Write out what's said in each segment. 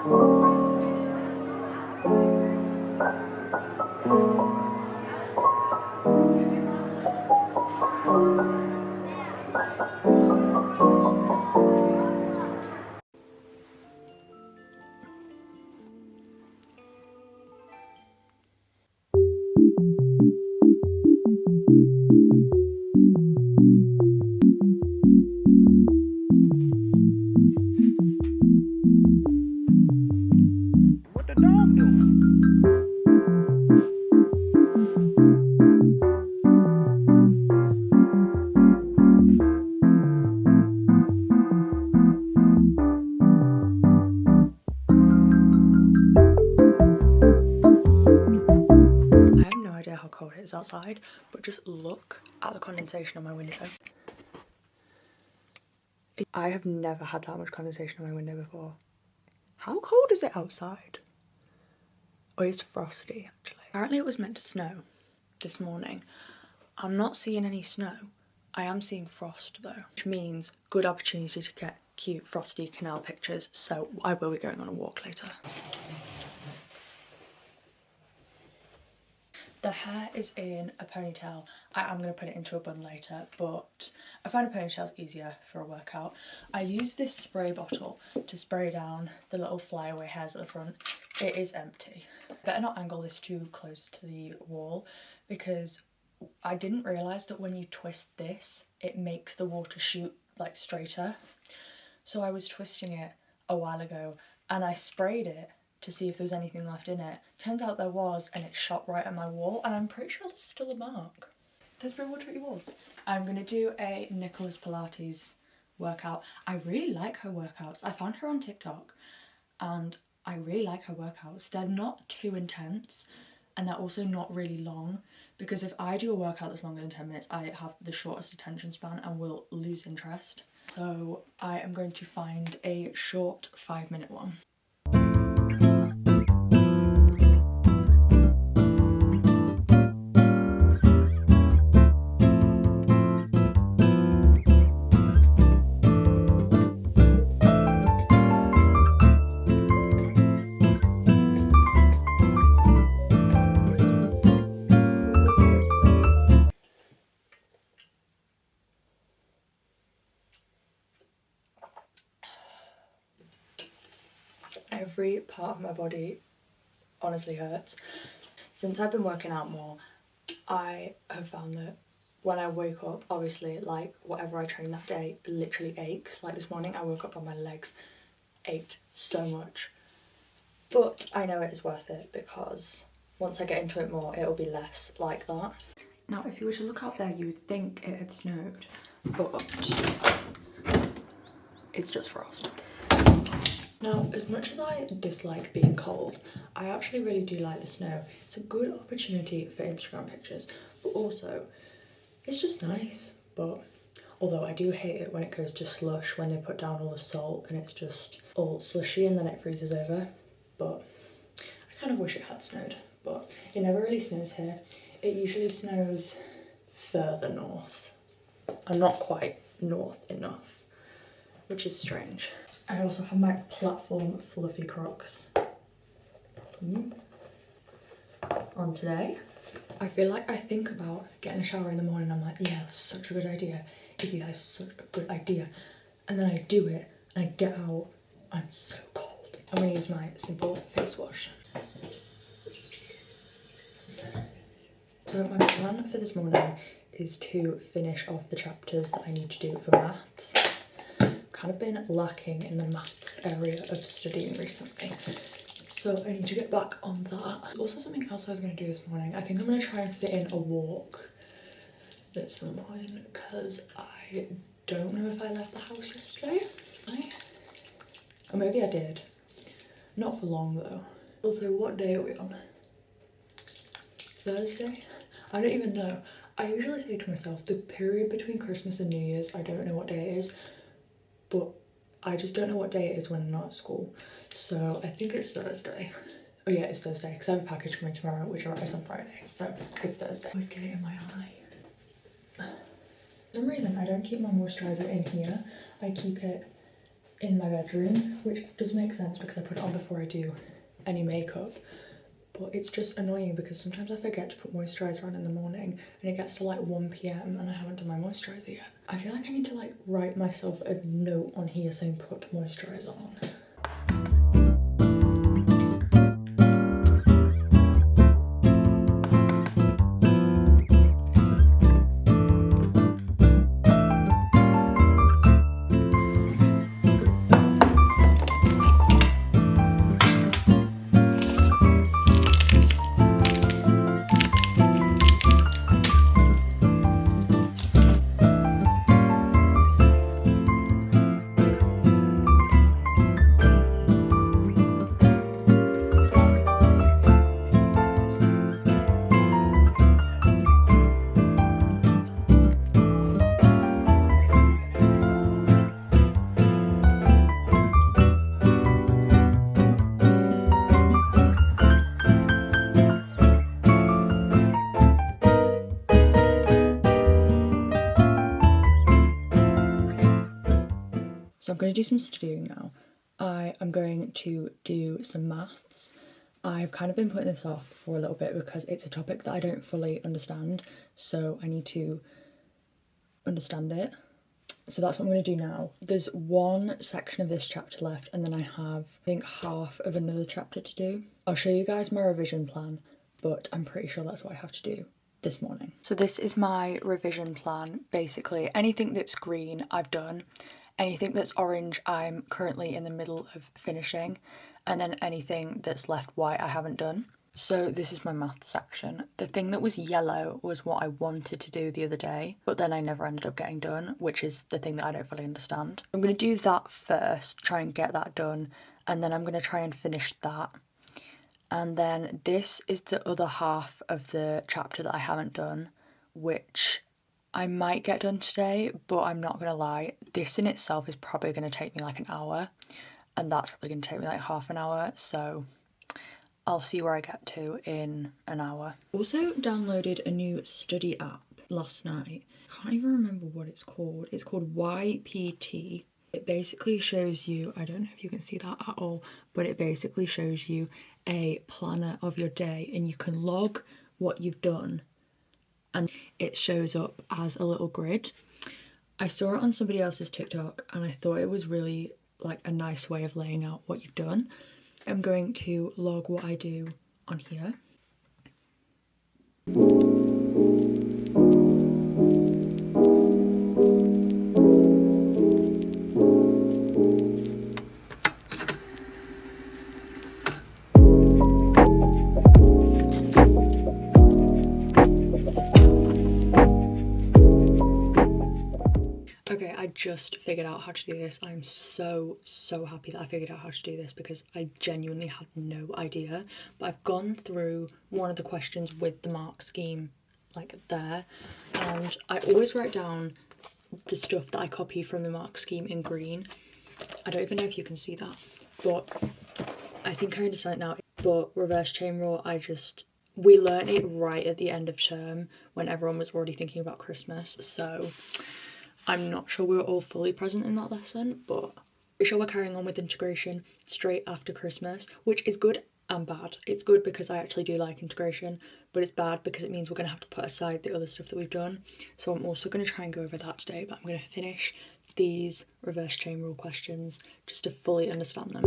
How cold it is outside, but just look at the condensation on my window. I have never had that much condensation on my window before. How cold is it outside? Oh, it's frosty actually. Apparently it was meant to snow this morning. I'm not seeing any snow. I am seeing frost though, which means good opportunity to get cute frosty canal pictures, so I will be going on a walk later. The hair is in a ponytail. I am going to put it into a bun later, but I find a ponytail's easier for a workout. I use this spray bottle to spray down the little flyaway hairs at the front. It is empty. Better not angle this too close to the wall because I didn't realise that when you twist this, it makes the water shoot like straighter. So I was twisting it a while ago and I sprayed it to see if there was anything left in it. Turns out there was, and it shot right at my wall, and I'm pretty sure there's still a mark. Don't spray water at your walls. I'm gonna do a Nicholas Pilates workout. I really like her workouts. I found her on TikTok, and I really like her workouts. They're not too intense, and they're also not really long, because if I do a workout that's longer than 10 minutes, I have the shortest attention span and will lose interest. So I am going to find a short 5-minute one. Every part of my body honestly hurts. Since I've been working out more, I have found that when I wake up, obviously, like whatever I train that day literally aches. Like this morning I woke up and my legs ached so much. But I know it is worth it because once I get into it more, it'll be less like that. Now, if you were to look out there, you would think it had snowed, but it's just frost. Now, as much as I dislike being cold, I actually really do like the snow. It's a good opportunity for Instagram pictures, but also it's just nice. But although I do hate it when it goes to slush, when they put down all the salt and it's just all slushy and then it freezes over. But I kind of wish it had snowed, but it never really snows here. It usually snows further north. I'm not quite north enough, which is strange. I also have my platform fluffy Crocs on today. I feel like I think about getting a shower in the morning. I'm like, yeah, that's such a good idea. Izzy, that's such a good idea. And then I do it and I get out, I'm so cold. I'm gonna use my simple face wash. So my plan for this morning is to finish off the chapters that I need to do for maths. Kind of been lacking in the maths area of studying recently, so I need to get back on that. There's also something else I was going to do this morning. I think I'm going to try and fit in a walk at some point because I don't know if I left the house yesterday, right? Or maybe I did. Not for long though. Also, what day are we on? Thursday? I don't even know. I usually say to myself, the period between Christmas and New Year's, I don't know what day it is. But I just don't know what day it is when I'm not at school. So I think it's Thursday. Oh yeah, it's Thursday because I have a package coming tomorrow which arrives on Friday. So it's Thursday. I always get it in my eye. For some reason I don't keep my moisturiser in here. I keep it in my bedroom, which does make sense because I put it on before I do any makeup. But it's just annoying because sometimes I forget to put moisturiser on in the morning and it gets to like 1 PM and I haven't done my moisturiser yet. I feel like I need to like write myself a note on here saying put moisturiser on. So I'm going to do some studying now. I am going to do some maths. I've kind of been putting this off for a little bit because it's a topic that I don't fully understand, so I need to understand it. So that's what I'm going to do now. There's one section of this chapter left and then I have, I think, half of another chapter to do. I'll show you guys my revision plan, but I'm pretty sure that's what I have to do this morning. So this is my revision plan. Basically, anything that's green, I've done. Anything that's orange, I'm currently in the middle of finishing. And then anything that's left white, I haven't done. So this is my maths section. The thing that was yellow was what I wanted to do the other day, but then I never ended up getting done, which is the thing that I don't fully understand. I'm going to do that first, try and get that done, and then I'm going to try and finish that. And then this is the other half of the chapter that I haven't done, which I might get done today, but I'm not going to lie, this in itself is probably going to take me like an hour, and that's probably going to take me like half an hour, so I'll see where I get to in an hour. Also downloaded a new study app last night. I can't even remember what it's called. It's called YPT. It basically shows you, I don't know if you can see that at all, but it basically shows you a planner of your day and you can log what you've done and it shows up as a little grid. I saw it on somebody else's TikTok and I thought it was really like a nice way of laying out what you've done. I'm going to log what I do on here. Okay, I just figured out how to do this. I'm so happy that I figured out how to do this because I genuinely had no idea. But I've gone through one of the questions with the mark scheme like there, and I always write down the stuff that I copy from the mark scheme in green. I don't even know if you can see that, but I think I understand it now. But reverse chain rule, we learnt it right at the end of term when everyone was already thinking about Christmas, so I'm not sure we were all fully present in that lesson, but I'm sure we're carrying on with integration straight after Christmas, which is good and bad. It's good because I actually do like integration, but it's bad because it means we're going to have to put aside the other stuff that we've done. So I'm also going to try and go over that today, but I'm going to finish these reverse chain rule questions just to fully understand them.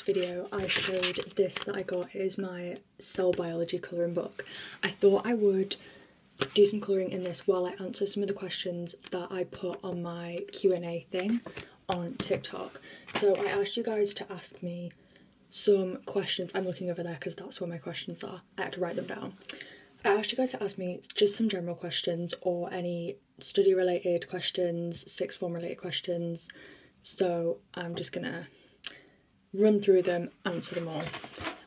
last video I showed this that I got. It is my cell biology colouring book. I thought I would do some colouring in this while I answer some of the questions that I put on my Q&A thing on TikTok. So I asked you guys to ask me some questions. I'm looking over there because that's where my questions are. I had to write them down. I asked you guys to ask me just some general questions or any study related questions, sixth form related questions. So I'm just gonna run through them, answer them all.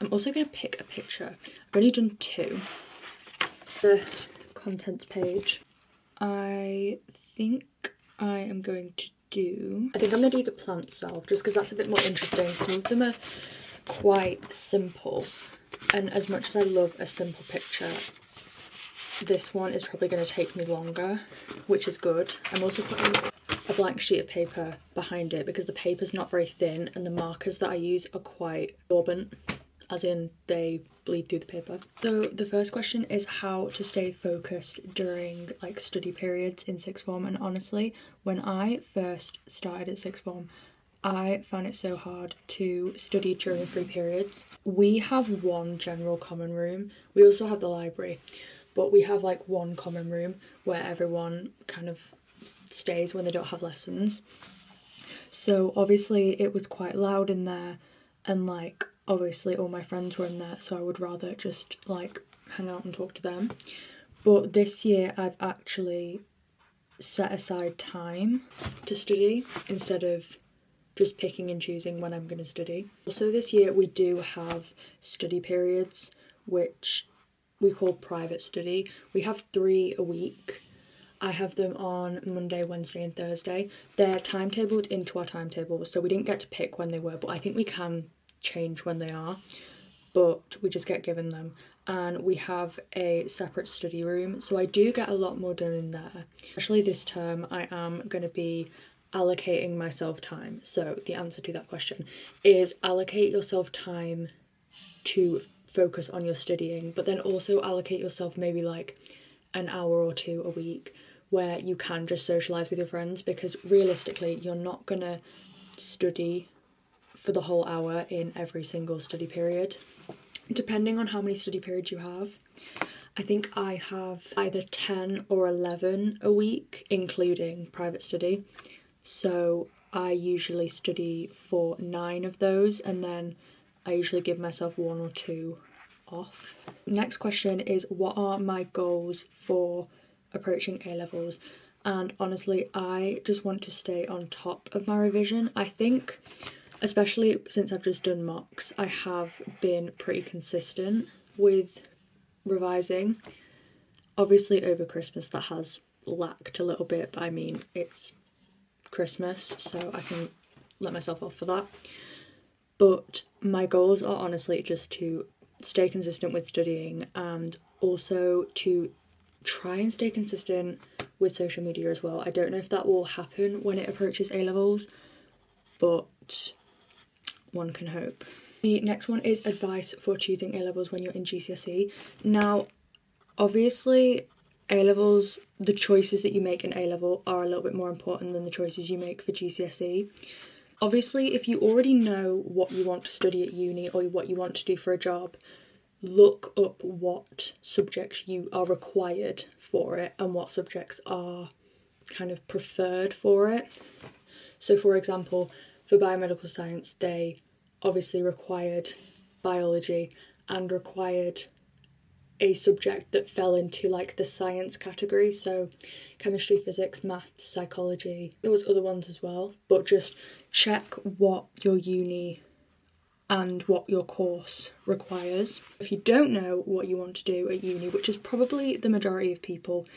I'm also gonna pick a picture. I've only done 2. The contents page. I think I'm gonna do the plant cell just because that's a bit more interesting. Some of them are quite simple, and as much as I love a simple picture, this one is probably going to take me longer, which is good. I'm also putting a blank sheet of paper behind it because the paper's not very thin and the markers that I use are quite absorbent, as in they bleed through the paper. So the first question is how to stay focused during like study periods in sixth form. And honestly, when I first started at sixth form, I found it so hard to study during free periods. We have one general common room. We also have the library, but we have like one common room where everyone kind of stays when they don't have lessons. So obviously it was quite loud in there, and like obviously all my friends were in there, so I would rather just like hang out and talk to them. But this year I've actually set aside time to study instead of just picking and choosing when I'm going to study. Also this year we do have study periods, which we call private study. We have 3 a week. I have them on Monday, Wednesday and Thursday. They're timetabled into our timetable, so we didn't get to pick when they were, but I think we can change when they are, but we just get given them. And we have a separate study room, so I do get a lot more done in there. Especially this term, I am going to be allocating myself time. So the answer to that question is allocate yourself time to focus on your studying, but then also allocate yourself maybe like an hour or 2 a week where you can just socialise with your friends, because realistically you're not gonna study for the whole hour in every single study period. Depending on how many study periods you have, I think I have either 10 or 11 a week, including private study. So I usually study for 9 of those, and then I usually give myself 1 or 2 off. Next question is, what are my goals for approaching A-levels? And honestly, I just want to stay on top of my revision. I think, especially since I've just done mocks, I have been pretty consistent with revising. Obviously over Christmas that has lacked a little bit, but I mean, it's Christmas, so I can let myself off for that. But my goals are honestly just to stay consistent with studying, and also to try and stay consistent with social media as well. I don't know if that will happen when it approaches A-levels, but one can hope. The next one is advice for choosing A-levels when you're in GCSE. Now, obviously A-levels, the choices that you make in A-level are a little bit more important than the choices you make for GCSE. Obviously, if you already know what you want to study at uni or what you want to do for a job, look up what subjects you are required for it and what subjects are kind of preferred for it. So for example, for biomedical science, they obviously required biology and required a subject that fell into like the science category, so chemistry, physics, maths, psychology. There was other ones as well, but just check what your uni and what your course requires. If you don't know what you want to do at uni, which is probably the majority of people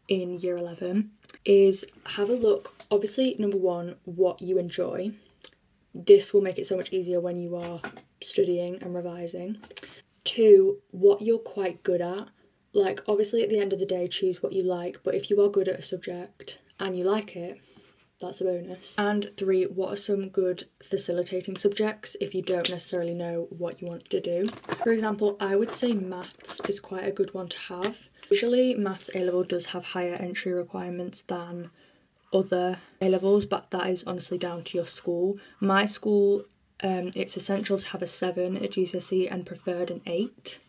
in year 11, is have a look, obviously number 1, what you enjoy. This will make it so much easier when you are studying and revising. 2, what you're quite good at. Like obviously at the end of the day choose what you like, but if you are good at a subject and you like it, that's a bonus. And 3, what are some good facilitating subjects if you don't necessarily know what you want to do. For example, I would say maths is quite a good one to have. Usually maths A-level does have higher entry requirements than other A-levels, but that is honestly down to your school. My school it's essential to have a 7 at GCSE and preferred an 8,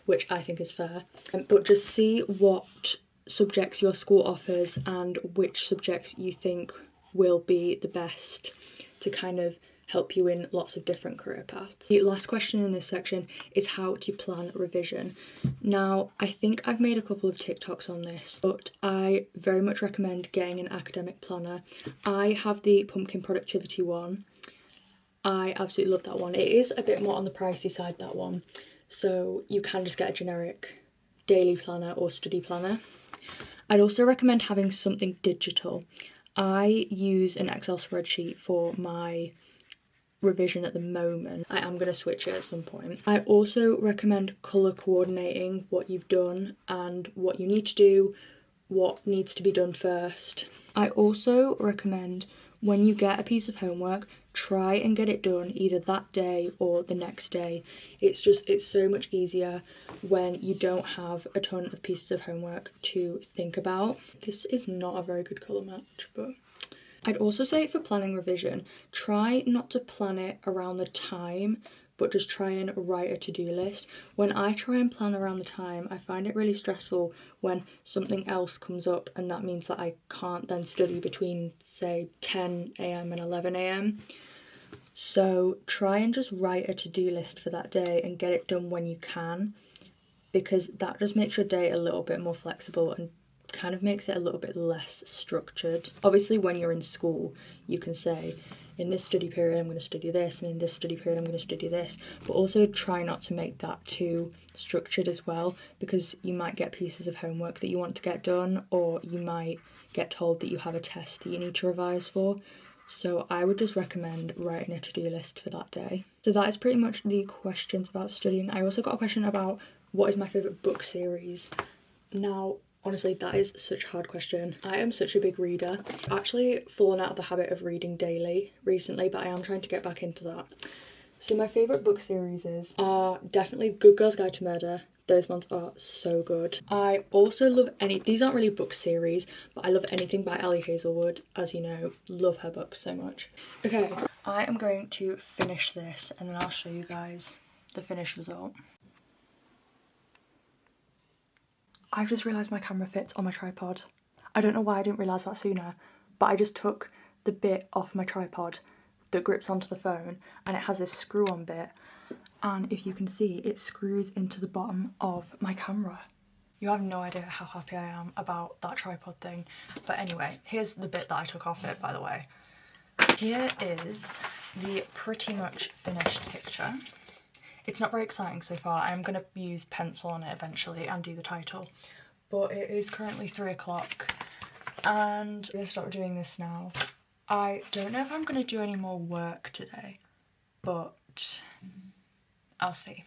which I think is fair. But just see what subjects your school offers and which subjects you think will be the best to kind of help you in lots of different career paths. The last question in this section is how to plan revision. Now, I think I've made a couple of TikToks on this, but I very much recommend getting an academic planner. I have the pumpkin productivity one. I absolutely love that one. It is a bit more on the pricey side, that one, so you can just get a generic daily planner or study planner. I'd also recommend having something digital. I use an Excel spreadsheet for my revision at the moment. I am going to switch it at some point. I also recommend colour coordinating what you've done and what you need to do, what needs to be done first. I also recommend when you get a piece of homework, try and get it done either that day or the next day. It's so much easier when you don't have a ton of pieces of homework to think about. This is not a very good colour match, but I'd also say for planning revision, try not to plan it around the time, but just try and write a to-do list. When I try and plan around the time, I find it really stressful when something else comes up, and that means that I can't then study between, say, 10 a.m. and 11 a.m. So try and just write a to-do list for that day and get it done when you can, because that just makes your day a little bit more flexible and kind of makes it a little bit less structured. Obviously, when you're in school, you can say, in this study period I'm going to study this, and in this study period I'm going to study this, but also try not to make that too structured as well, because you might get pieces of homework that you want to get done, or you might get told that you have a test that you need to revise for. So I would just recommend writing a to-do list for that day. So that is pretty much the questions about studying. I also got a question about what is my favourite book series. Now, honestly, that is such a hard question. I am such a big reader. I've actually fallen out of the habit of reading daily recently, but I am trying to get back into that. So my favourite book series are definitely Good Girl's Guide to Murder. Those ones are so good. I also love these aren't really book series, but I love anything by Ali Hazelwood. As you know, love her books so much. Okay, I am going to finish this and then I'll show you guys the finished result. I've just realised my camera fits on my tripod. I don't know why I didn't realise that sooner, but I just took the bit off my tripod that grips onto the phone, and it has this screw-on bit, and if you can see, it screws into the bottom of my camera. You have no idea how happy I am about that tripod thing. But anyway, here's the bit that I took off it, by the way. Here is the pretty much finished picture. It's not very exciting so far. I'm going to use pencil on it eventually and do the title. But it is currently 3 o'clock and I'm going to stop doing this now. I don't know if I'm going to do any more work today, but I'll see.